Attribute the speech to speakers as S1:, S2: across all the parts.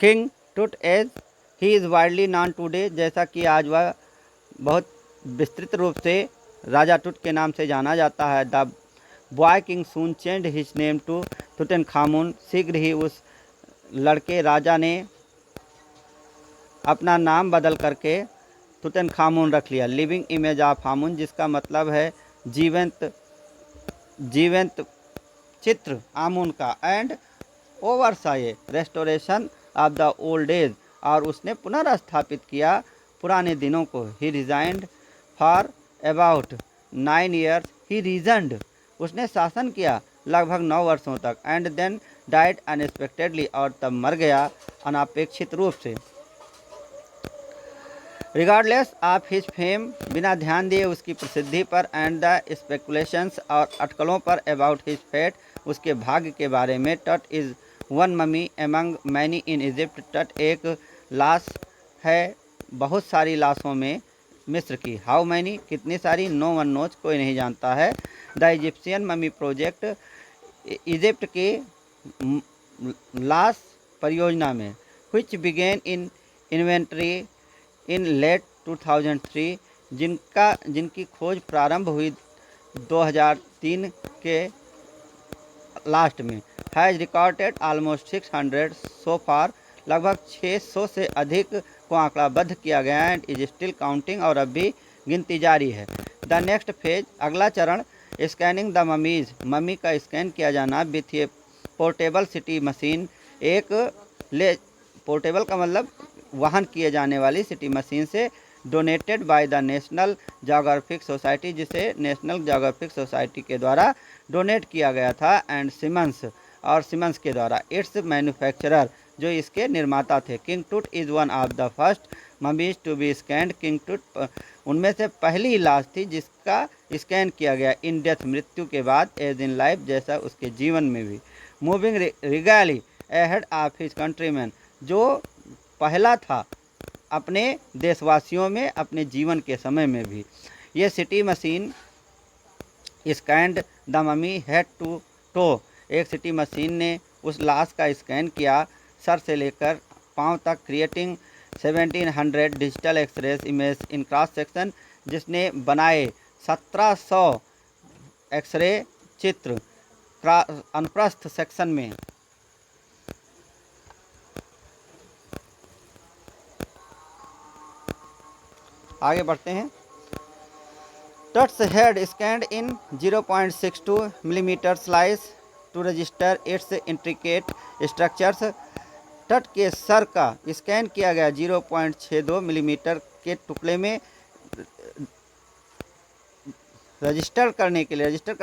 S1: King Tut as he is widely known today, जैसा कि आज वह बहुत विस्तृत रूप से राजा टुट के नाम से जाना जाता है। The boy king soon change his name to Tutankhamun, शीघ्र ही उस लड़के राजा ने अपना नाम बदल करके तुतनखामुन रख लिया। लिविंग इमेज ऑफ हामुन, जिसका मतलब है जीवंत चित्र आमुन का। And oversaw restoration of the old age, और उसने पुनर्स्थापित किया पुराने दिनों को। He reigned for about 9 years, he reigned, उसने शासन किया लगभग 9 वर्षों तक। एंड देन डाइड अनएक्सपेक्टेडली, और तब मर गया अनापेक्षित रूप से। रिगार्डलेस ऑफ हिज फेम, बिना ध्यान दिए उसकी प्रसिद्धि पर। एंड द स्पेकुलेशंस, और अटकलों पर। अबाउट हिज फेट, उसके भाग्य के बारे में। टट is one mummy among many in Egypt, टट एक लाश है बहुत सारी लाशों में मिस्र की। हाउ मैनी, कितनी सारी। नो वन नोज, कोई नहीं जानता है। The Egyptian mummy project, Egypt के लाश परियोजना में। Which began in inventory in late 2003, जिनकी खोज प्रारंभ हुई 2003 के लास्ट में। Has recorded almost 600 so far, लगभग 600 से अधिक को आंकड़ाबद्ध किया गया है। एंड इज स्टिल काउंटिंग, और अब भी गिनती जारी है। द नेक्स्ट फेज, अगला चरण। स्कैनिंग द ममीज, मम्मी का स्कैन किया जाना। With A portable city machine, portable का मतलब वहन किए जाने वाली सिटी मशीन से। Donated by the national geographic society, जिसे नेशनल जोग्राफिक सोसाइटी के द्वारा डोनेट किया गया था। एंड सिमंस, और सिमंस के द्वारा। इट्स मैन्युफैक्चरर, जो इसके निर्माता थे। King Tut is one of the first mummies to be scanned, king Tut उनमें से पहली लाश थी जिसका स्कैन किया गया इन डेथ, मृत्यु के बाद। एज इन लाइफ, जैसा उसके जीवन में भी। Moving regally ahead of his countryman, जो पहला था अपने देशवासियों में अपने जीवन के समय में भी। ये CT machine scanned the mummy head to toe, एक सिटी मशीन ने उस लाश का स्कैन किया सर से लेकर पांव तक। Creating 1700 digital x-rays image in cross section, जिसने बनाए 1700 एक्सरे चित्र अनुप्रस्थ सेक्शन में। आगे बढ़ते हैं। Tut's head scanned in 0.62 millimetre slice to register its intricate structures, तट के सर का स्कैन किया गया 0.62 मिलीमीटर के टुकड़े में रजिस्टर करने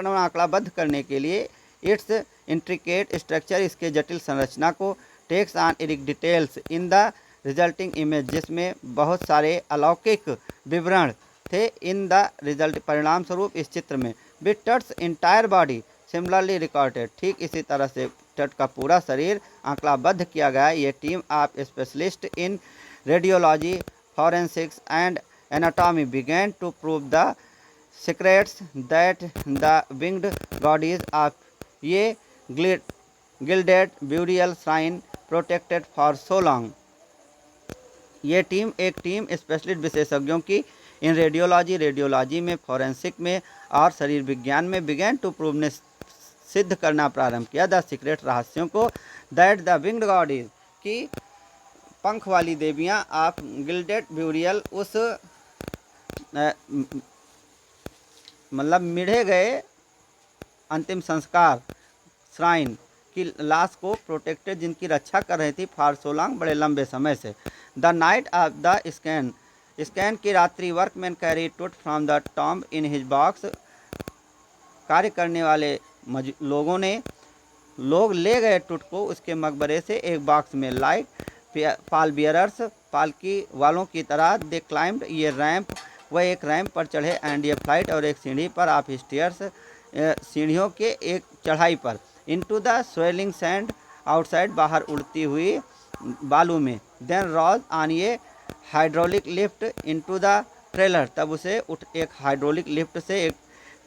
S1: में आंकड़ाबद्ध करने के लिए। इट्स इंट्रिकेट स्ट्रक्चर, इसके जटिल संरचना को। Takes on eerie details in the resulting image, जिसमें बहुत सारे अलौकिक विवरण थे। इन द रिजल्ट, परिणाम स्वरूप इस चित्र में। With Tut's entire body similarly recorded, ठीक इसी तरह से टट का पूरा शरीर आंकड़ाबद्ध किया गया। ये team of specialist in radiology, forensics and anatomy began to prove the secrets that the winged bodies of ये gilded burial shrine protected for so long. ये टीम एक टीम स्पेशलिस्ट विशेषज्ञों की इन रेडियोलॉजी में, फॉरेंसिक में और शरीर विज्ञान में। बिगेन टू प्रूव, ने सिद्ध करना प्रारंभ किया द सीक्रेट, रहस्यों को। दैट द विंग्ड गॉडीज, की पंख वाली देवियाँ ऑफ गिल्डेड ब्यूरियल, उस मतलब मिढ़े गए अंतिम संस्कार श्राइन की लाश को प्रोटेक्टेड, जिनकी रक्षा कर रही थी फॉर सो लॉन्ग, बड़े लंबे समय से। The night of the scan की रात्रि, वर्कमैन कैरी टुट from the tomb in his box, कार्य करने वाले लोग ले गए टुट को उसके मकबरे से एक बॉक्स में। लाइक पाल बियरर्स, पालकी वालों की तरह। दे क्लाइम्ड, ये रैंप, वह एक रैंप पर चढ़े। एंड ये फ्लाइट, और एक सीढ़ी पर। ऑफ स्टेयर्स, सीढ़ियों के एक चढ़ाई पर। Into the swelling sand, outside, बाहर उड़ती हुई बालू में। देन रॉज ऑन ये hydraulic lift into the trailer, तब उसे एक हाइड्रोलिक लिफ्ट से एक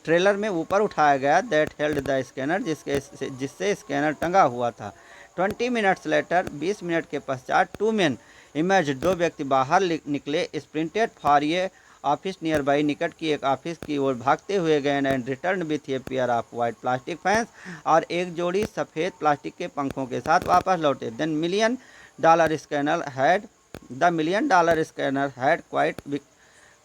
S1: ट्रेलर में ऊपर उठाया गया। दैट हेल्ड द स्कैनर, जिससे स्कैनर टंगा हुआ था। 20 मिनट्स लेटर, 20 मिनट के पश्चात, 2 men इमर्ज, 2 व्यक्ति बाहर निकले, स्प्रिंटेड फॉर ये ऑफिस नियर बाई, निकट की एक ऑफिस की ओर भागते हुए गए, and return with a pair of white plastic fans, और एक जोड़ी सफ़ेद प्लास्टिक के पंखों के साथ वापस लौटे। Then the million dollar scanner had quit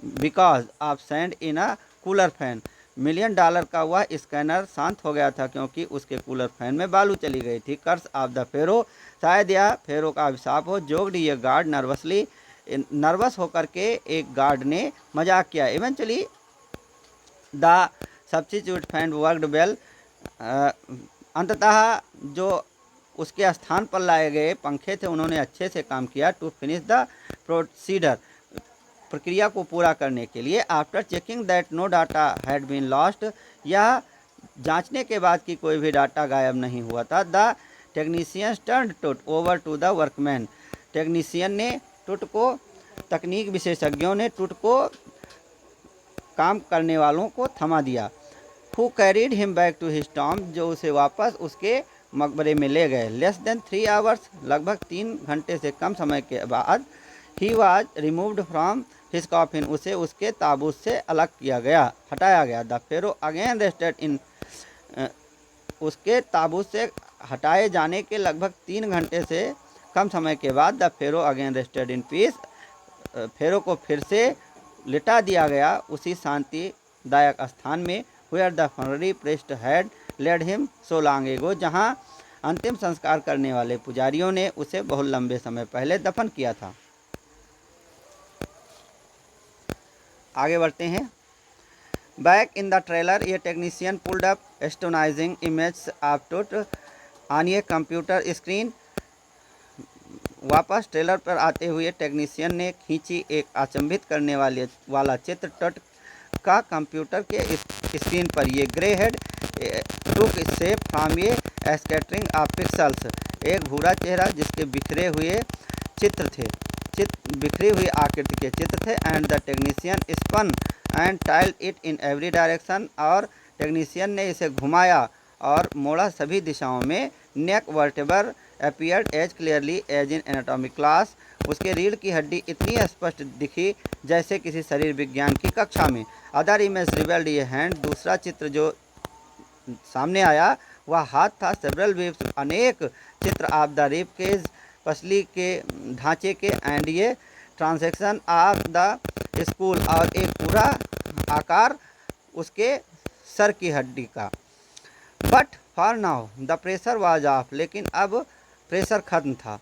S1: because of sand in a cooler fan. $1,000,000 का वह स्कैनर शांत हो गया था क्योंकि उसके कूलर फैन में बालू चली गई थी। कर्स ऑफ द फेरो, शायद यह फेरो का अभिशाप हो। जोक्ड ये गार्ड नर्वसली, नर्वस होकर के एक गार्ड ने मजाक किया। Eventually the substitute fan worked well, अंततः जो उसके स्थान पर लाए गए पंखे थे उन्होंने अच्छे से काम किया। टू फिनिश द प्रोसीडर, प्रक्रिया को पूरा करने के लिए। After checking that no data had been lost, यह जांचने के बाद कि कोई भी डाटा गायब नहीं हुआ था। The technician turned Tut over to the workman, technician ने टूट को, तकनीक विशेषज्ञों ने टूट को काम करने वालों को थमा दिया। Who carried him back to his tomb, जो उसे वापस उसके मकबरे में ले गए। लेस देन 3 hours, लगभग 3 घंटे से कम समय के बाद, he was removed from his coffin, उसे उसके ताबूत से अलग किया गया, हटाया गया। द फेरो अगेन रेस्टेड इन, उसके ताबूत से हटाए जाने के लगभग 3 घंटे से कम समय के बाद, the pharaoh again rested in peace, pharaoh को फिर से लिटा दिया गया उसी शांतिदायक स्थान में। Where the funerary priests had laid him so long ago, जहाँ अंतिम संस्कार करने वाले पुजारियों ने उसे बहुत लंबे समय पहले दफन किया था। आगे बढ़ते हैं। बैक इन द ट्रेलर, ये technician pulled up astonishing image of Tut on ये कंप्यूटर स्क्रीन। वापस ट्रेलर पर आते हुए टेक्नीशियन ने खींची एक अचंभित करने वाला चित्र टट का कंप्यूटर के स्क्रीन पर। ये grey head took shape from ये स्कैटरिंग ऑफ पिक्सल्स, एक भूरा चेहरा जिसके बिखरे हुए चित्र थे, बिखरी हुई आकृति के चित्र थे। And the technician spun and tilted it in every direction, और टेक्नीशियन ने इसे घुमाया और मोड़ा सभी दिशाओं में। Neck vertebrae appeared as clearly as in anatomic class, उसके रीढ़ की हड्डी इतनी स्पष्ट दिखी जैसे किसी शरीर विज्ञान की कक्षा में। अदर इमेज रिवेल्ड ये हैंड, दूसरा चित्र जो सामने आया वह हाथ था। सेवरल वेव्स, अनेक चित्र ऑफ द रिब केज, पसली के ढांचे के। एंड ये ट्रांसेक्शन ऑफ द स्कूल, और एक पूरा आकार उसके सर की हड्डी का। But for now the pressure was of, लेकिन अब प्रेशर खत्म था।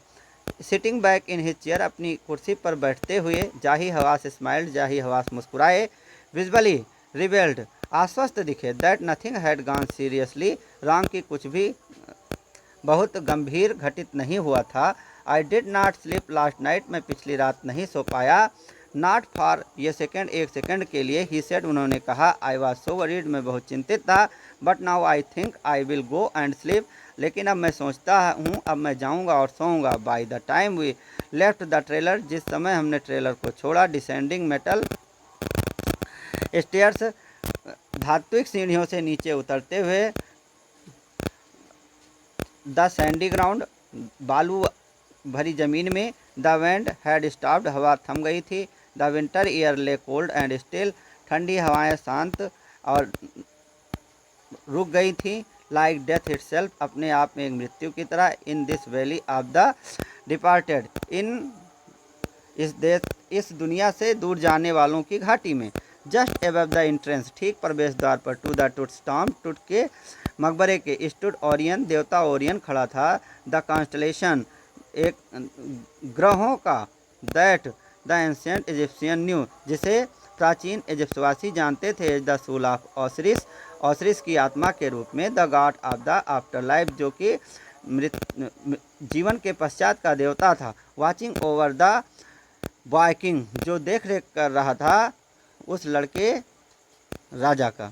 S1: Sitting back in his chair, अपनी कुर्सी पर बैठते हुए, जाही हवास स्माइल्ड, जाही हवास मुस्कुराए। विजुअली रिवेल्ड, आश्वस्त दिखे। That nothing had gone seriously wrong, की कुछ भी बहुत गंभीर घटित नहीं हुआ था। I did not sleep last night, मैं पिछली रात नहीं सो पाया। नॉट फॉर ये सेकेंड, एक सेकेंड के लिए। ही सेड, उन्होंने कहा। आई वॉज सो वरीड, मैं बहुत चिंतित था। But now I think I will go and sleep, लेकिन अब मैं सोचता हूँ अब मैं जाऊँगा और सोऊंगा। By the time we left the trailer, जिस समय हमने ट्रेलर को छोड़ा, डिसेंडिंग मेटल स्टेयर्स, धात्विक सीढ़ियों से नीचे उतरते हुए, द सैंडी ग्राउंड, बालू भरी जमीन में, द विंड हैड स्टॉप्ड, हवा थम गई थी। द विंटर एयर ले कोल्ड एंड स्टिल, ठंडी हवाएं शांत और रुक गई थी। लाइक डेथ इटसेल्फ, अपने आप में एक मृत्यु की तरह। In this valley of the departed, इस दुनिया से दूर जाने वालों की घाटी में। जस्ट एबव द एंट्रेंस, ठीक प्रवेश द्वार पर, टू द टूट्स टॉम, टूट के मकबरे के, स्टूड ओरियन, देवता ओरियन खड़ा था। द कॉन्स्टलेशन, एक ग्रहों का। That the ancient Egyptian knew, जिसे प्राचीन इजिप्टवासी जानते थे। The soul of Osiris, Osiris की आत्मा के रूप में। The god of the afterlife, जो कि जीवन के पश्चात का देवता था। Watching over the boy king, जो देख रेख कर रहा था उस लड़के राजा का।